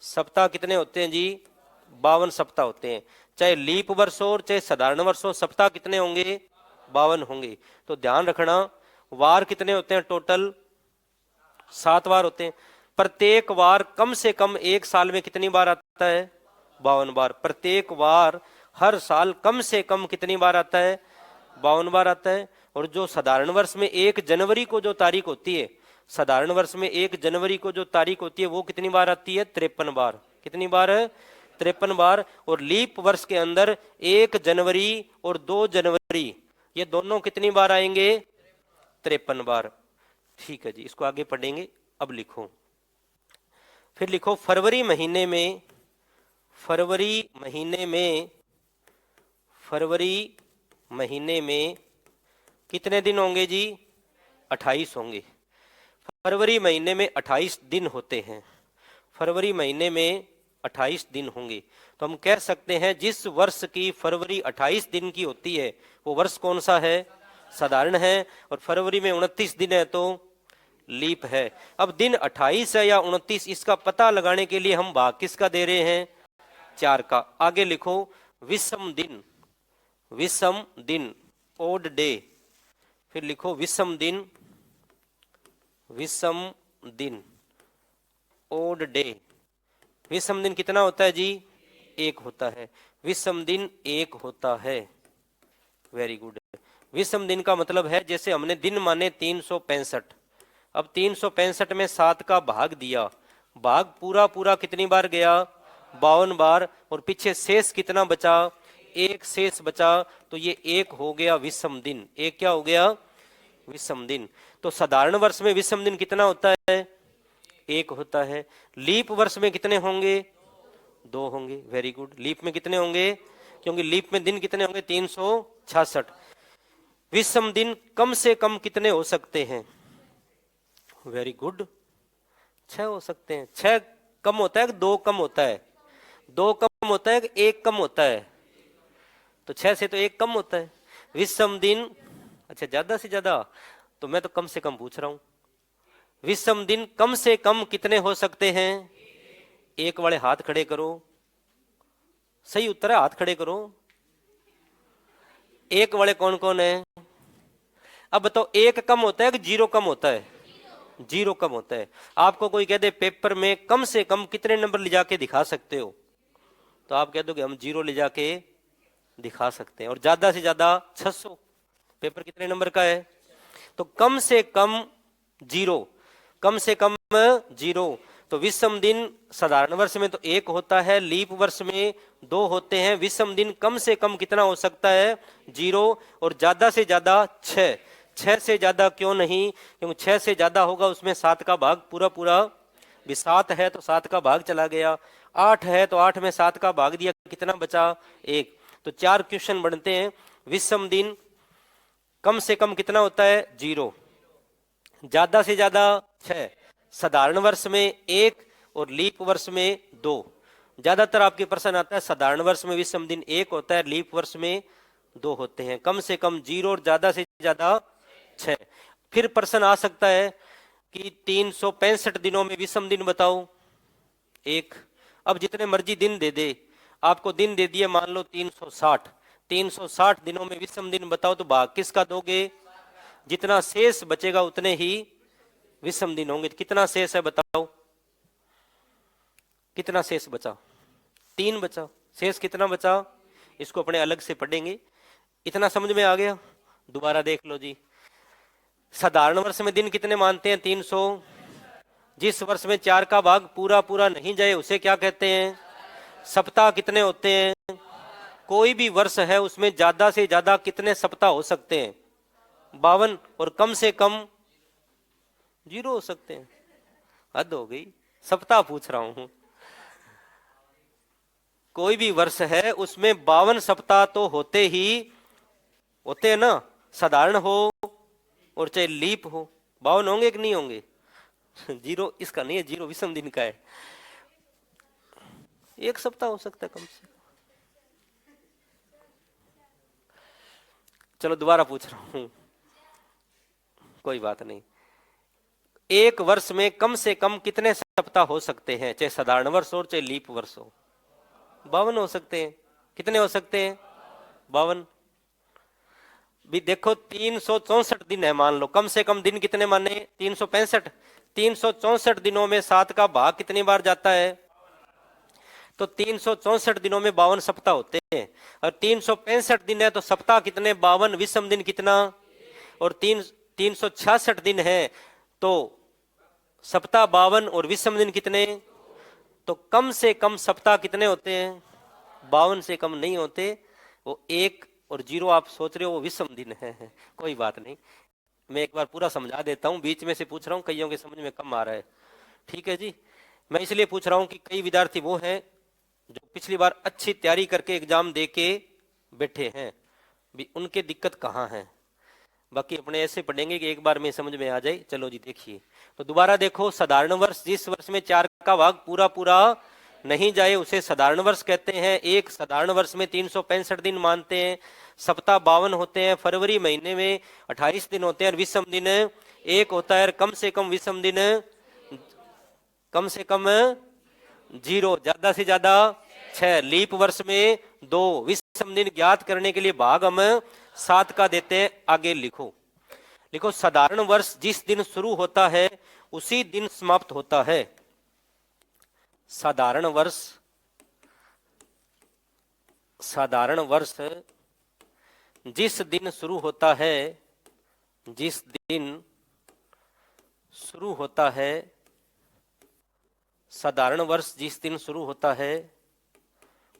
[SPEAKER 1] सप्ताह कितने होते हैं जी? 52 सप्ताह होते हैं। चाहे लीप वर्ष हो चाहे साधारण वर्ष हो, सप्ताह कितने होंगे? 52 होंगे। तो ध्यान रखना, वार कितने होते हैं? टोटल 7 वार होते हैं। प्रत्येक वार कम से कम एक साल में कितनी बार आता है? 52 बार। प्रत्येक वार हर साल कम से कम कितनी बार आता है? 52 बार आता है। और जो साधारण वर्ष में 1 जनवरी को जो तारीख होती है, साधारण वर्ष में 1 जनवरी को जो तारीख होती है वो कितनी बार आती है? 53 बार। कितनी बार है? 53 बार। और लीप वर्ष के अंदर 1 जनवरी और 2 जनवरी ये दोनों कितनी बार आएंगे? 53 बार। ठीक है जी, इसको आगे पढ़ेंगे। अब लिखो, फिर लिखो, फरवरी महीने में, फरवरी महीने में, फरवरी महीने में कितने दिन होंगे जी? 28 होंगे। फरवरी महीने में 28 दिन होते हैं। फरवरी महीने में 28 दिन होंगे। तो हम कह सकते हैं जिस वर्ष की फरवरी 28 दिन की होती है वो वर्ष कौन सा है? साधारण है। और फरवरी में 29 दिन है तो लीप है। अब दिन 28 है या 29, इसका पता लगाने के लिए हम भाग किसका दे रहे हैं? 4 का। आगे लिखो, विषम दिन, विषम दिन, ओड डे। फिर लिखो विषम दिन, विषम दिन, ओड डे। विषम दिन कितना होता है जी? 1 होता है। विषम दिन 1 होता है। Very good. विषम दिन का मतलब है, जैसे हमने दिन माने 365, अब 365 में 7 का भाग दिया, भाग पूरा पूरा कितनी बार गया? 52 बार। और पीछे शेष कितना बचा? 1 शेष बचा। तो ये 1 हो गया विषम दिन। 1 क्या हो गया? विषम दिन। तो साधारण वर्ष में विषम दिन कितना होता है? 1 होता है। लीप वर्ष में कितने होंगे? 2 होंगे। Very good. लीप में कितने होंगे? क्योंकि लीप में दिन कितने होंगे? 366। विषम दिन कम से कम कितने हो सकते हैं? वेरी गुड, 6 हो सकते हैं। 6 कम होता है कि 2 कम होता है? 2 कम होता है कि 1 कम होता है? तो 6 से तो 1 कम होता है। विषम दिन, अच्छा ज्यादा से ज्यादा, तो मैं तो कम से कम पूछ रहा हूं। विषम दिन कम से कम कितने हो सकते हैं? 1 वाले हाथ खड़े करो। सही उत्तर है, हाथ खड़े करो। 1 वाले कौन कौन है? अब बताओ, 1 कम होता है कि 0 कम होता है? 0 कम होता है। आपको कोई कह दे पेपर में कम से कम कितने नंबर ले जाके दिखा सकते हो, तो आप कह दो कि हम 0 ले जाके दिखा सकते हैं। और ज्यादा से ज्यादा 600। पेपर कितने नंबर का है? तो कम से कम 0, कम से कम 0। तो विषम दिन साधारण वर्ष में तो 1 होता है, लीप वर्ष में 2 होते हैं। विषम दिन कम से कम कितना हो सकता है? 0। और ज्यादा से ज्यादा 6। 6 से ज्यादा क्यों नहीं? क्योंकि 6 से ज्यादा होगा उसमें 7 का भाग पूरा पूरा भी 7 है तो 7 का भाग चला गया। 8 है तो 8 में 7 का भाग दिया, कितना बचा? 1। तो 4 क्वेश्चन बनते हैं। विषम दिन कम से कम कितना होता है? 0। ज्यादा से ज्यादा 6। साधारण वर्ष में 1 और लीप वर्ष में 2। ज्यादातर आपके प्रश्न आता है साधारण वर्ष में विषम दिन 1 होता है, लीप वर्ष में 2 होते हैं। कम से कम 0 और ज्यादा से ज्यादा 6। फिर प्रश्न आ सकता है कि 365 दिनों में विषम दिन बताओ 1। अब जितने मर्जी दिन दे दे, आपको दिन दे दिए मान लो 360। 360 दिनों में विषम दिन बताओ, तो भाग किसका दोगे? जितना शेष बचेगा उतने ही विषम दिन होंगे। कितना शेष है बताओ? कितना शेष बचा? 3 बचा। शेष कितना बचा? इसको अपने अलग से पढ़ेंगे। इतना समझ में आ गया? दोबारा देख लो जी। साधारण वर्ष में दिन कितने मानते हैं? 300। जिस वर्ष में 4 का भाग पूरा पूरा नहीं जाए उसे क्या कहते हैं? सप्ताह कितने होते हैं? कोई भी वर्ष है उसमें ज्यादा से ज्यादा कितने सप्ताह हो सकते हैं? 52। और कम से कम 0 हो सकते हैं। हद हो गई, सप्ताह पूछ रहा हूं। कोई भी वर्ष है उसमें 52 सप्ताह तो होते हैं ना। साधारण हो और चाहे लीप हो, 52 होंगे कि नहीं होंगे? 0 इसका नहीं है, 0 विषम दिन का है। 1 सप्ताह हो सकता है कम से। चलो दोबारा पूछ रहा हूं, कोई बात नहीं। एक वर्ष में कम से कम कितने सप्ताह हो सकते हैं? चाहे साधारण वर्ष हो चाहे लीप वर्ष हो। 52 हो सकते हैं। कितने हो सकते हैं? 52। भी देखो 364 दिन है मान लो, कम से कम दिन कितने माने? 365। 364 दिनों में 7 का भाग कितनी बार जाता है? तो 364 दिनों में 52 सप्ताह होते हैं। और 365 दिन है तो सप्ताह कितने? 52। विषम दिन कितना? और 366 दिन है तो सप्ताह 52 और विषम दिन कितने? तो कम से कम सप्ताह कितने होते हैं? 52 से कम नहीं होते। वो 1 और 0 आप सोच रहे हो वो विषम दिन है। कोई बात नहीं, मैं एक बार पूरा समझा देता हूं। बीच में से पूछ रहा हूं, कईयों के समझ में कम आ रहा है। ठीक है जी। मैं इसलिए पूछ रहा हूं कि कई विद्यार्थी वो हैं जो पिछली बार अच्छी तैयारी करके एग्जाम दे के बैठे हैं, भी उनके दिक्कत कहाँ है। बाकी अपने ऐसे पढ़ेंगे कि एक बार में समझ में आ जाए। चलो जी देखिए, तो दोबारा देखो। साधारण वर्ष जिस वर्ष में 4 का भाग पूरा पूरा नहीं जाए उसे साधारण वर्ष कहते हैं। एक साधारण वर्ष में 365 दिन मानते हैं, सप्ताह 52 होते हैं, फरवरी महीने में 28 दिन होते हैं और विषम दिन 1 होता है। कम से कम विषम दिन कम से कम 0, ज्यादा से ज्यादा 6। लीप वर्ष में 2। विषम दिन ज्ञात करने के लिए भाग हम 7 का देते हैं। आगे लिखो। लिखो साधारण वर्ष जिस दिन शुरू होता है उसी दिन समाप्त होता है। साधारण वर्ष जिस दिन शुरू होता है, जिस दिन शुरू होता है, साधारण वर्ष जिस दिन शुरू होता है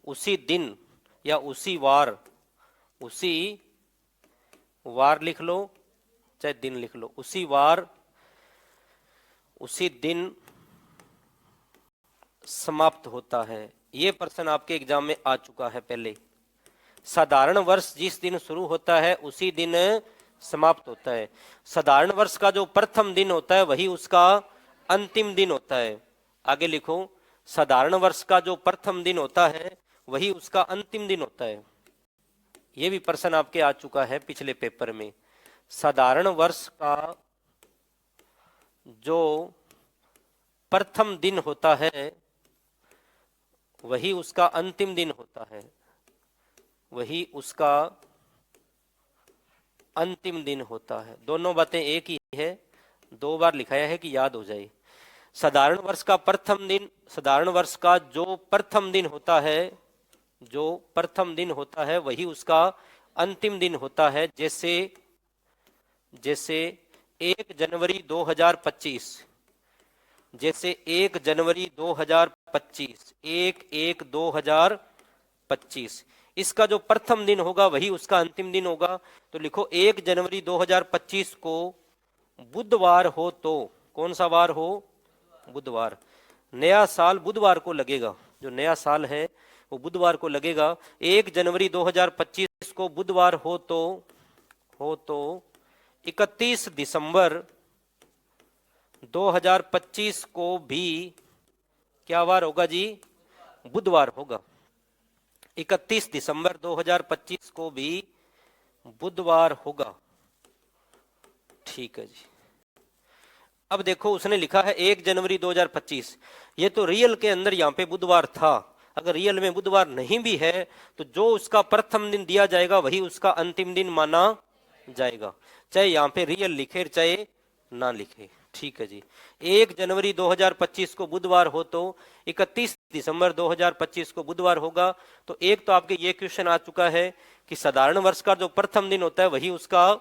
[SPEAKER 1] उसी दिन या उसी वार लिख लो चाहे दिन लिख लो, उसी वार उसी दिन समाप्त होता है। यह प्रश्न आपके एग्जाम में आ चुका है पहले। साधारण वर्ष जिस दिन शुरू होता है उसी दिन समाप्त होता है। साधारण वर्ष का जो प्रथम दिन होता है वही उसका अंतिम दिन होता है। आगे लिखो। साधारण वर्ष का जो प्रथम दिन होता है वही उसका अंतिम दिन होता है। यह भी प्रश्न आपके आ चुका है पिछले पेपर में। साधारण वर्ष का जो प्रथम दिन होता है वही उसका अंतिम दिन होता है, वही उसका अंतिम दिन होता है। दोनों बातें एक ही है, 2 बार लिखाया है कि याद हो जाए। साधारण वर्ष का प्रथम दिन, साधारण वर्ष का जो प्रथम दिन होता है, जो प्रथम दिन होता है वही उसका अंतिम दिन होता है। जैसे 1 जनवरी 2025 जैसे 1 जनवरी 2025, 1/1/2025, इसका जो प्रथम दिन होगा वही उसका अंतिम दिन होगा। तो लिखो 1 जनवरी 2025 को बुधवार हो तो कौन सा वार हो? बुधवार। नया साल बुधवार को लगेगा, जो नया साल है वो बुधवार को लगेगा। 1 जनवरी 2025 को बुधवार हो तो 31 दिसंबर 2025 को भी क्या वार होगा जी? बुधवार होगा। 31 दिसंबर 2025 को भी बुधवार होगा। ठीक है जी। अब देखो उसने लिखा है 1 जनवरी 2025, ये तो रियल के अंदर यहाँ पे बुधवार था। अगर रियल में बुधवार नहीं भी है तो जो उसका प्रथम दिन दिया जाएगा वही उसका अंतिम दिन माना जाएगा, चाहे यहाँ पे रियल लिखे चाहे ना लिखे। ठीक है जी। 1 जनवरी 2025 को बुधवार हो तो 31 दिसंबर 2025 को बुधवार होगा। तो एक तो आपके ये क्वेश्चन आ चुका है कि साधारण वर्ष का जो प्रथम दिन होता है वही उसका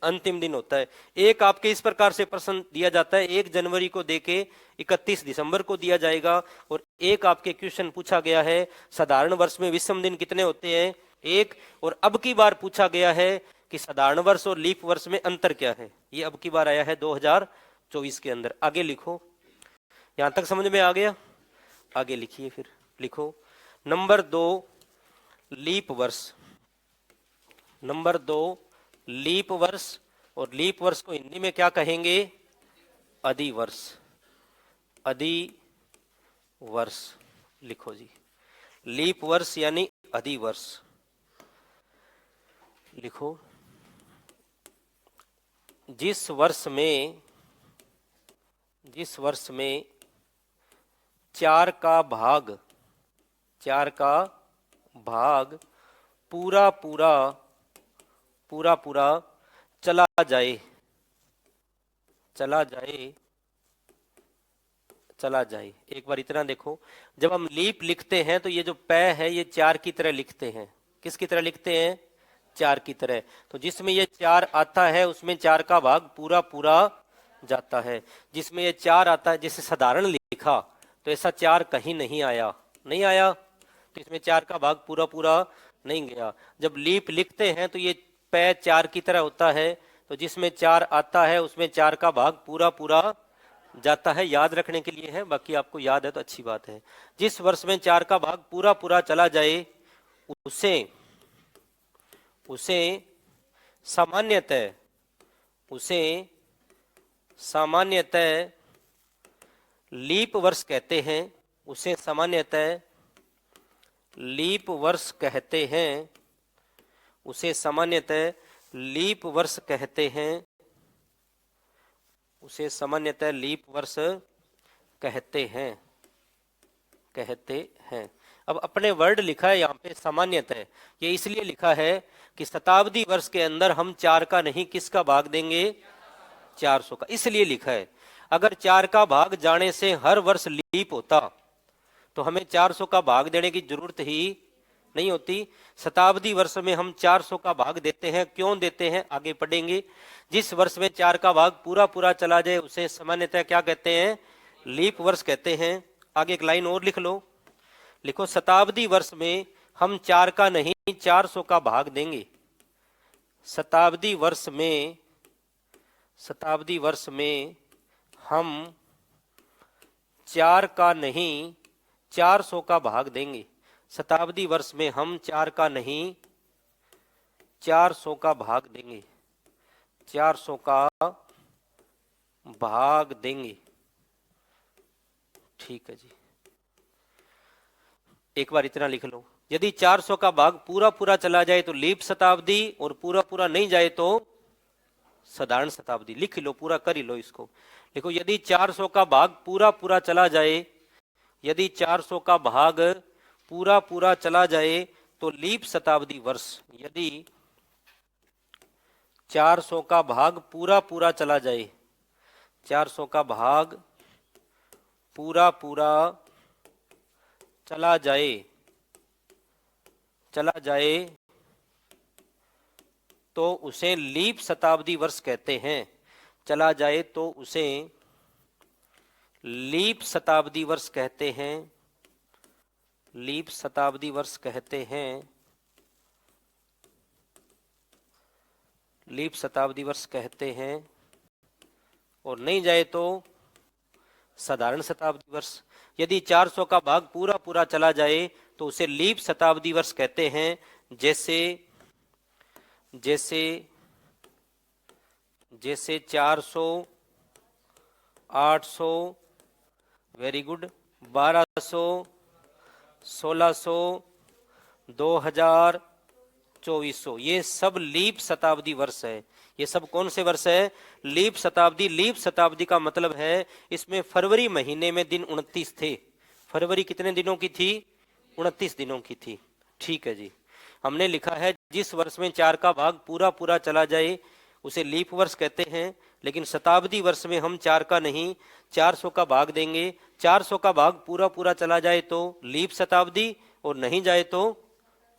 [SPEAKER 1] अंतिम दिन होता है। एक आपके इस प्रकार से प्रश्न दिया जाता है, 1 जनवरी को देके 31 दिसंबर को दिया जाएगा। और एक आपके क्वेश्चन पूछा गया है साधारण वर्ष में विषम दिन कितने होते हैं? 1। और अब की बार पूछा गया है कि साधारण वर्ष और लीप वर्ष में अंतर क्या है। ये अब की बार आया है 2024 के अंदर। आगे लिखो, यहां तक समझ में आ गया? आगे लिखिए, फिर लिखो नंबर 2 लीप वर्ष। नंबर 2 लीप वर्ष, और लीप वर्ष को हिंदी में क्या कहेंगे? अधिवर्ष। अधिवर्ष लिखो जी। लीप वर्ष यानी अधिवर्ष लिखो। जिस वर्ष में 4 का भाग पूरा पूरा चला जाए। एक बार इतना देखो, जब हम लीप लिखते हैं तो ये जो पै है ये 4 की तरह लिखते हैं। किसकी तरह लिखते हैं? 4 की तरह। तो जिसमें ये 4 आता है उसमें 4 का भाग पूरा जाता है। जिसमें ये 4 आता है, जैसे साधारण लिखा तो ऐसा 4 कहीं नहीं आया, तो इसमें 4 का भाग पूरा नहीं गया। जब लीप लिखते हैं तो ये पै 4 की तरह होता है, तो जिसमें 4 आता है उसमें 4 का भाग पूरा जाता है। याद रखने के लिए है, बाकी आपको याद है तो अच्छी बात है। जिस वर्ष में 4 का भाग पूरा चला जाए उसे सामान्यतः लीप वर्ष कहते हैं। उसे सामान्यतः लीप वर्ष कहते हैं। उसे सामान्यतः लीप वर्ष कहते हैं। उसे सामान्यतः लीप वर्ष कहते हैं। अब अपने वर्ड लिखा है यहाँ पे सामान्यतः, ये इसलिए लिखा है कि शताब्दी वर्ष के अंदर हम 4 का नहीं किसका भाग देंगे? 400 का, इसलिए लिखा है। अगर 4 का भाग जाने से हर वर्ष लीप होता तो हमें 400 का भाग देने की जरूरत ही नहीं होती। शताब्दी वर्ष में हम 400 का भाग देते हैं। क्यों देते हैं आगे पढ़ेंगे। जिस वर्ष में 4 का भाग पूरा चला जाए उसे सामान्यतः क्या कहते हैं? लीप वर्ष कहते हैं। आगे एक लाइन और लिख लो, लिखो शताब्दी वर्ष में हम 4 का नहीं 400 का भाग देंगे। शताब्दी वर्ष में हम 4 का नहीं 400 का भाग देंगे। शताब्दी वर्ष में हम 4 का नहीं 400 का भाग देंगे। 400 का भाग देंगे। ठीक है जी। एक बार इतना लिख लो, यदि 400 का भाग पूरा चला जाए तो लीप शताब्दी, और पूरा नहीं जाए तो साधारण शताब्दी। लिख लो, पूरा कर ही लो इसको। देखो, यदि 400 का भाग पूरा चला जाए, यदि 400 का भाग पूरा चला जाए तो लीप शताब्दी वर्ष। यदि 400 का भाग पूरा चला जाए, 400 का भाग पूरा चला जाए तो उसे लीप शताब्दी वर्ष कहते हैं। चला जाए तो उसे लीप शताब्दी वर्ष कहते हैं, लीप शताब्दी वर्ष कहते हैं, लीप शताब्दी वर्ष कहते हैं। और नहीं जाए तो साधारण शताब्दी वर्ष। यदि 400 का भाग पूरा पूरा चला जाए तो उसे लीप शताब्दी वर्ष कहते हैं। जैसे जैसे जैसे 400, 800, वेरी गुड, 1200, 1600, 2000, 2400, ये सब लीप शताब्दी वर्ष है। ये सब कौन से वर्ष है? लीप शताब्दी। लीप शताब्दी का मतलब है इसमें फरवरी महीने में दिन 29 थे। फरवरी कितने दिनों की थी? 29 दिनों की थी। ठीक है जी, हमने लिखा है जिस वर्ष में 4 का भाग पूरा पूरा चला जाए उसे लीप वर्ष कहते हैं। लेकिन शताब्दी वर्ष में हम 4 का नहीं 400 का भाग देंगे। 400 का भाग पूरा पूरा चला जाए तो लीप शताब्दी, और नहीं जाए तो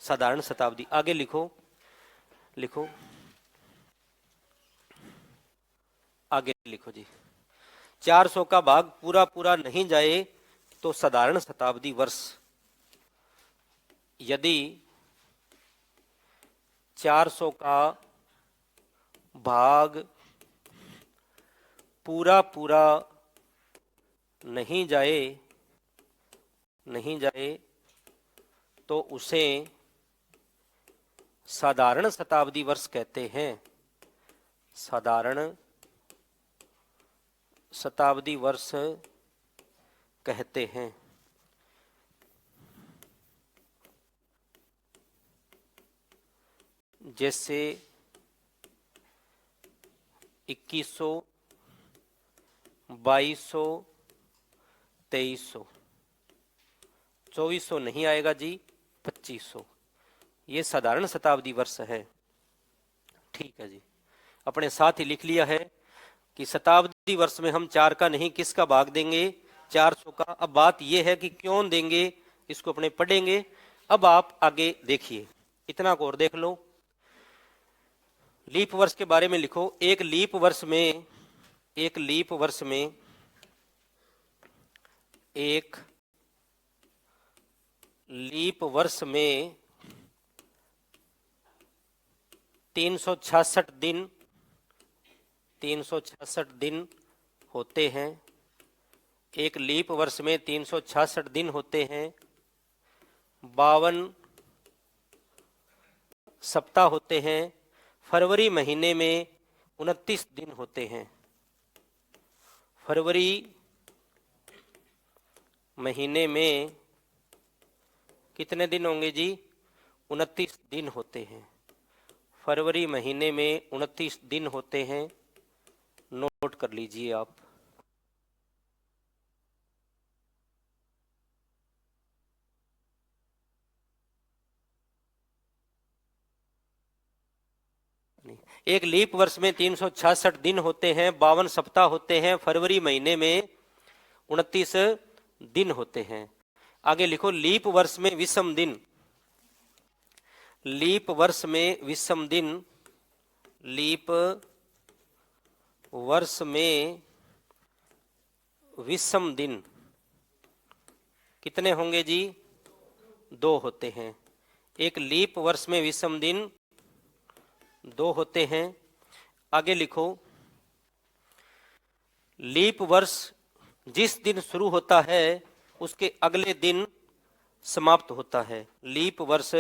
[SPEAKER 1] साधारण शताब्दी। आगे लिखो, लिखो, आगे लिखो जी। 400 का भाग पूरा पूरा नहीं जाए तो साधारण शताब्दी वर्ष। यदि 400 का भाग पूरा पूरा नहीं जाए, नहीं जाए तो उसे साधारण शताब्दी वर्ष कहते हैं। साधारण शताब्दी वर्ष कहते हैं। जैसे 2100, 2200, 2300, 2400 नहीं आएगा जी, 2500, ये साधारण शताब्दी वर्ष है। ठीक है जी, अपने साथ ही लिख लिया है कि शताब्दी वर्ष में हम 4 का नहीं किसका भाग देंगे? 400 का। अब बात यह है कि क्यों देंगे, इसको अपने पढ़ेंगे। अब आप आगे देखिए, इतना को और देख लो। लीप वर्ष के बारे में लिखो। एक लीप वर्ष में, एक लीप वर्ष में, एक लीप वर्ष में 366 दिन, 366 दिन होते हैं। एक लीप वर्ष में 366 दिन होते हैं। 52 सप्ताह होते हैं। फरवरी महीने में 29 दिन होते हैं। फरवरी महीने में कितने दिन होंगे जी? 29 दिन होते हैं। फरवरी महीने में 29 दिन होते हैं। नोट कर लीजिए आप। एक लीप वर्ष में 366 दिन होते हैं, 52 सप्ताह होते हैं। फरवरी महीने में 29 दिन होते हैं। आगे लिखो, लीप वर्ष में विषम दिन। लीप वर्ष में विषम दिन। लीप वर्ष में विषम दिन कितने होंगे जी? 2 होते हैं। एक लीप वर्ष में विषम दिन 2 होते हैं। आगे लिखो, लीप वर्ष जिस दिन शुरू होता है उसके अगले दिन समाप्त होता है। लीप वर्ष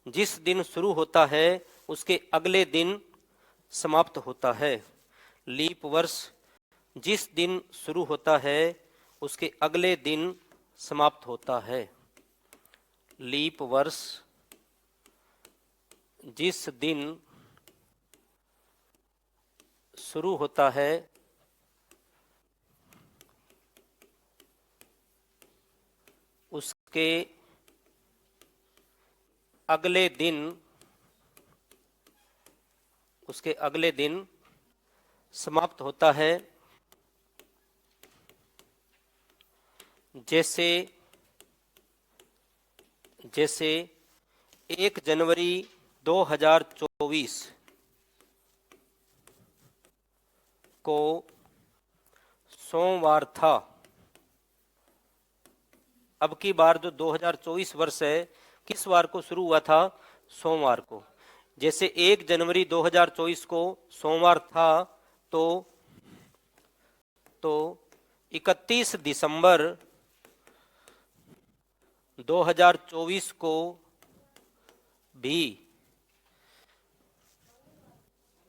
[SPEAKER 1] जिस दिन शुरू होता है उसके अगले दिन समाप्त होता है। लीप वर्ष जिस दिन शुरू होता है उसके अगले दिन समाप्त होता है। लीप वर्ष जिस दिन शुरू होता है उसके अगले दिन, उसके अगले दिन समाप्त होता है। जैसे जैसे 1 जनवरी 2024 को सोमवार था, अब की बार जो 2024 वर्ष है किस वार को शुरू हुआ था? सोमवार को। जैसे 1 जनवरी 2024 को सोमवार था तो 31 दिसंबर 2024 को भी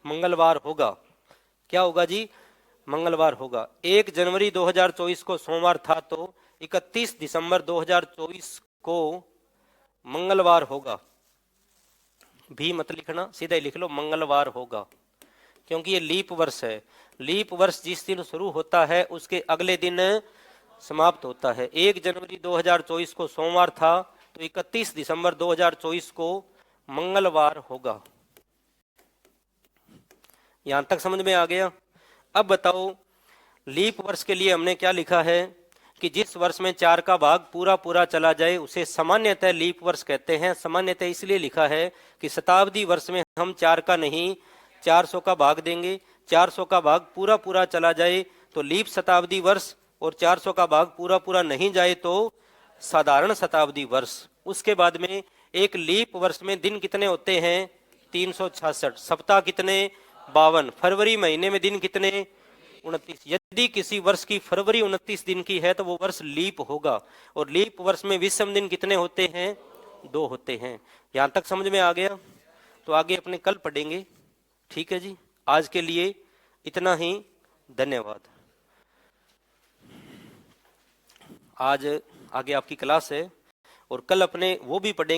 [SPEAKER 1] मंगलवार होगा। क्या होगा जी? मंगलवार होगा। 1 जनवरी 2024 को सोमवार था तो 31 दिसंबर 2024 को मंगलवार होगा। भी मत लिखना, सीधा ही लिख लो मंगलवार होगा, क्योंकि ये लीप वर्ष है। लीप वर्ष जिस दिन शुरू होता है उसके अगले दिन समाप्त होता है। 1 जनवरी 2024 को सोमवार था तो 31 दिसंबर 2024 को मंगलवार होगा। यहां तक समझ में आ गया? अब बताओ लीप वर्ष के लिए हमने क्या लिखा है कि जिस वर्ष में 4 का भाग पूरा पूरा चला जाए उसे सामान्यतः लीप वर्ष कहते हैं। सामान्यतः इसलिए लिखा है कि शताब्दी वर्ष में हम 4 का नहीं 400 का भाग देंगे। 400 का भाग पूरा पूरा चला जाए तो लीप शताब्दी वर्ष, और 400 का भाग पूरा पूरा नहीं जाए तो साधारण शताब्दी वर्ष। उसके बाद में एक लीप वर्ष में दिन कितने होते हैं? 366। सप्ताह कितने? 52। फरवरी महीने में दिन कितने? 29। यदि किसी वर्ष की फरवरी 29 दिन की है तो वो वर्ष लीप होगा। और लीप वर्ष में विषम दिन कितने होते हैं? 2 होते हैं। यहां तक समझ में आ गया? तो आगे अपने कल पढ़ेंगे। ठीक है जी, आज के लिए इतना ही। धन्यवाद। आज आगे आपकी क्लास है और कल अपने वो भी पढ़ेंगे।